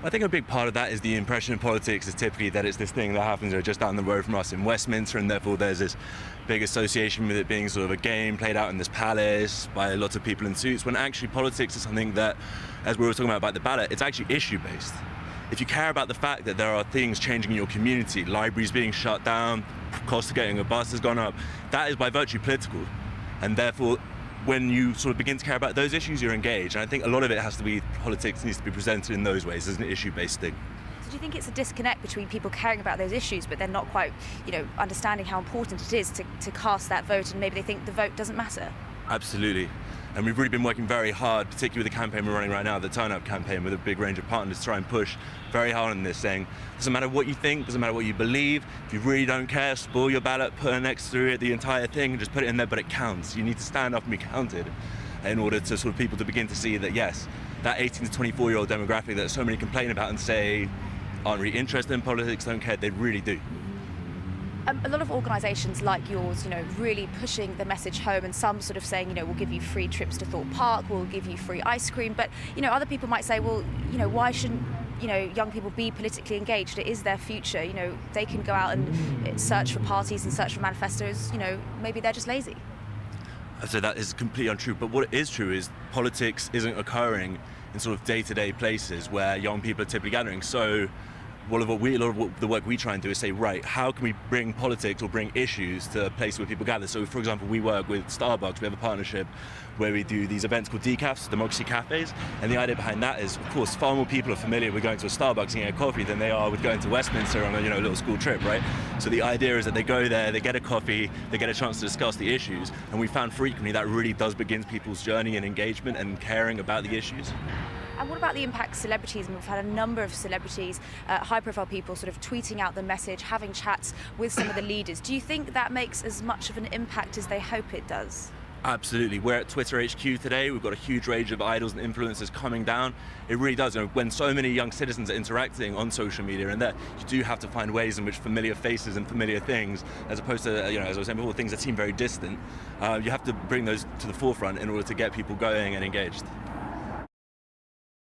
I think a big part of that is the impression in politics is typically that it's this thing that happens just down the road from us in Westminster, and therefore there's this big association with it being sort of a game played out in this palace by lots of people in suits, when actually politics is something that, as we were talking about the ballot, it's actually issue-based. If you care about the fact that there are things changing in your community, libraries being shut down, cost of getting a bus has gone up, that is by virtue political. And therefore, when you sort of begin to care about those issues, you're engaged. And I think a lot of it has to be, politics needs to be presented in those ways as an issue-based thing. So do you think it's a disconnect between people caring about those issues but then not quite, understanding how important it is to cast that vote, and maybe they think the vote doesn't matter? Absolutely. And we've really been working very hard, particularly with the campaign we're running right now, the Turn Up campaign, with a big range of partners to try and push very hard on this, saying, doesn't matter what you think, doesn't matter what you believe, if you really don't care, spoil your ballot, put an X through it, the entire thing, and just put it in there, but it counts. You need to stand up and be counted in order to sort of people to begin to see that, yes, that 18 to 24-year-old demographic that so many complain about and say aren't really interested in politics, don't care, they really do. A lot of organisations like yours, really pushing the message home, and some sort of saying, we'll give you free trips to Thorpe Park, we'll give you free ice cream. But, other people might say, well, why shouldn't, young people be politically engaged? It is their future. They can go out and search for parties and search for manifestos. Maybe they're just lazy. So that is completely untrue. But what is true is politics isn't occurring in sort of day-to-day places where young people are typically gathering. So a lot of the work we try and do is say, right, how can we bring politics or bring issues to a place where people gather? So, for example, we work with Starbucks. We have a partnership where we do these events called decafs, democracy cafes. And the idea behind that is, of course, far more people are familiar with going to a Starbucks and getting a coffee than they are with going to Westminster on a little school trip, right? So the idea is that they go there, they get a coffee, they get a chance to discuss the issues. And we found frequently that really does begin people's journey and engagement and caring about the issues. And what about the impact celebrities? And we've had a number of celebrities, high-profile people, sort of tweeting out the message, having chats with some of the leaders. Do you think that makes as much of an impact as they hope it does? Absolutely. We're at Twitter HQ today. We've got a huge range of idols and influencers coming down. It really does. When so many young citizens are interacting on social media, and that you do have to find ways in which familiar faces and familiar things, as opposed to, as I was saying before, things that seem very distant, you have to bring those to the forefront in order to get people going and engaged.